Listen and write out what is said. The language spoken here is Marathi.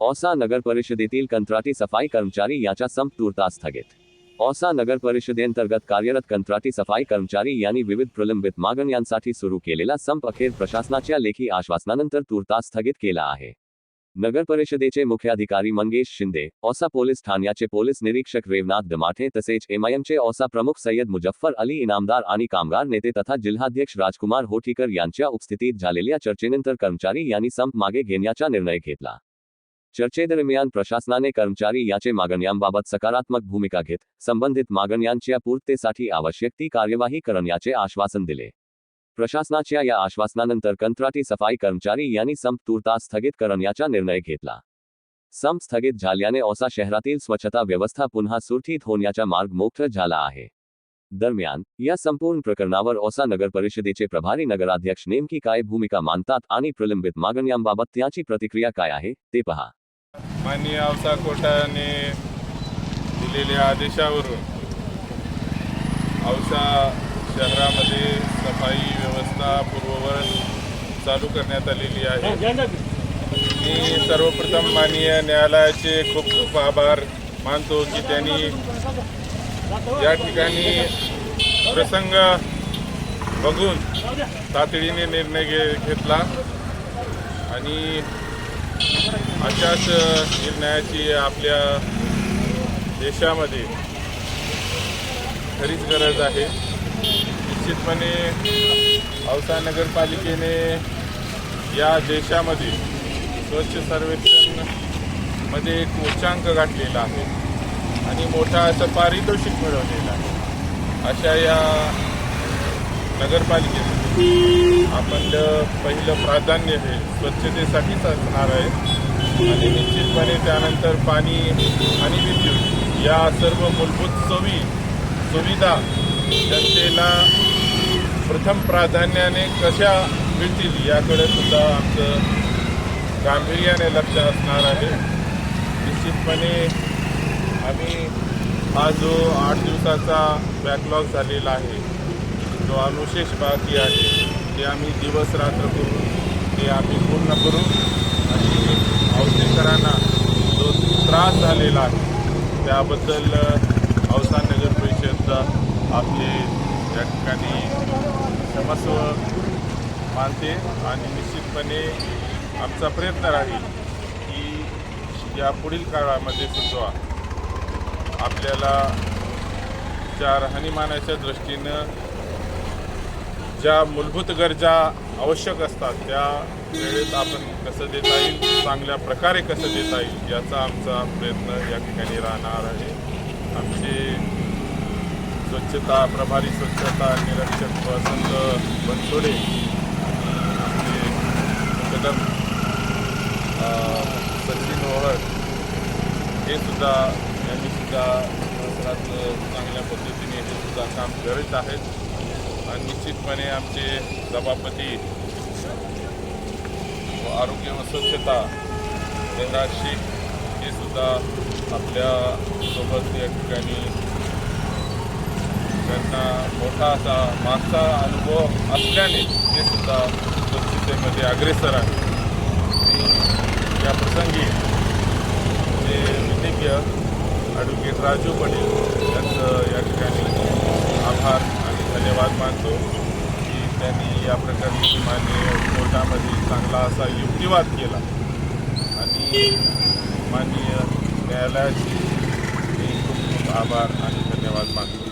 औसा नगर परिषदेतील कंत्राटी सफाई कर्मचारी यांचा संप तूर्तास स्थगित. औसा नगर परिषदेअंतर्गत कार्यरत कंत्राटी सफाई कर्मचारी यांनी विविध प्रलंबित मागण्यांसाठी सुरू केलेला संप अखेर प्रशासनाच्या लेखी आश्वासनानंतर तूर्तास स्थगित केला आहे. नगर परिषदेचे मुख्याधिकारी मंगेश शिंदे, औसा पोलीस ठाण्याचे पोलीस निरीक्षक रेवनाथ दमाठे तसेच एमआयएमचे औसा प्रमुख सय्यद मुजफ्फर अली इनामदार आणि कामगार नेते तथा जिल्हाध्यक्ष राजकुमार होठीकर यांच्या उपस्थितीत झालेल्या चर्चेनंतर कर्मचारी यांनी संप मागे घेण्याचा निर्णय घेतला. चर्चेदरम्यान प्रशासनाने कर्मचारी यांचे मागण्यांबाबत सकारात्मक भूमिका घेत संबंधित मागण्यांच्या पूर्ततेसाठी आवश्यक ती कार्यवाही करण्याचे आश्वासन दिले. प्रशासनाच्या या आश्वासनानंतर कंत्राटी सफाई कर्मचारी यांनी संप तूर्तास स्थगित करण्याचा निर्णय घेतला. संप स्थगित झाल्याने औसा शहरातील स्वच्छता व्यवस्था पुन्हा सुरळीत होण्याचा मार्ग मोकळा झाला आहे. दरम्यान या संपूर्ण प्रकरणावर औसा नगर परिषदेचे प्रभारी नगराध्यक्ष नेमकी काय भूमिका मांडतात आणि प्रलंबित मागण्यांबाबत त्यांची प्रतिक्रिया काय आहे ते पहा. माननीय औसा कोर्टाने दिलेल्या आदेशावरून औसा शहरामध्ये सफाई व्यवस्था पूर्ववत चालू करण्यात आलेली आहे. मी सर्वप्रथम माननीय न्यायालयाचे खूप खूप आभार मानतो की त्यांनी या ठिकाणी प्रसंग बघून तातडीने निर्णय घेतला आणि अशाच निर्णयाची आपल्या देशामध्ये खरीच गरज आहे. निश्चितपणे औसा नगरपालिकेने या देशामध्ये स्वच्छ सर्वेक्षणमध्ये एक उच्चांक गाठलेला आहे आणि मोठा असं पारितोषिक मिळवलेलं आहे. अशा या नगरपालिकेमध्ये आपलं पहिलं प्राधान्य हे स्वच्छतेसाठीच असणार आहे आणि निश्चितपणे त्यानंतर पाणी आणि विद्युत या सर्व मूलभूत सुविधा जनतेला प्रथम प्राधान्याने कशा मिळतील याकडे सुद्धा आमचं गांभीर्याने लक्ष असणार आहे. निश्चितपणे आम्ही हा जो 8 दिवसाचा बॅकलॉग झालेला आहे, जो अनुशेष बाकी आहे, ते आम्ही दिवस रात्र करून ते आम्ही पूर्ण करू आणि औसेकरांना जो त्रास झालेला आहे त्याबद्दल औसा नगर परिषद आपले या ठिकाणी क्षमस्व मानते आणि निश्चितपणे आमचा प्रयत्न राहील की या पुढील काळामध्ये सुद्धा आपल्याला ज्या राहणीमानाच्या दृष्टीनं ज्या मूलभूत गरजा आवश्यक असतात त्या वेळेत आपण कसं देता येईल, चांगल्या प्रकारे कसं देता येईल याचा आमचा प्रयत्न या ठिकाणी राहणार आहे. आमचे स्वच्छता प्रभारी स्वच्छता निरीक्षक वसंत बनसोडे आणि आमचे कदम सचिन ओहळ हे सुद्धा यांनी सुद्धा चांगल्या पद्धतीने हे सुद्धा काम करत आहेत आणि निश्चितपणे आमचे सभापती व आरोग्य व स्वच्छता देवराज शेख हे सुद्धा आपल्या सोबत या ठिकाणी त्यांना मोठा असा मागचा अनुभव असल्याने ते सुद्धा स्वच्छतेमध्ये अग्रेसर आहे. या प्रसंगी ते विधिज्ञ ॲडव्होकेट राजू पाटील यांचं या ठिकाणी आभार आणि धन्यवाद मानतो की त्यांनी या प्रकारची माननीय कोर्टामध्ये चांगला असा युक्तिवाद केला आणि माननीय न्यायालयाचे मी खूप खूप आभार आणि धन्यवाद मानतो.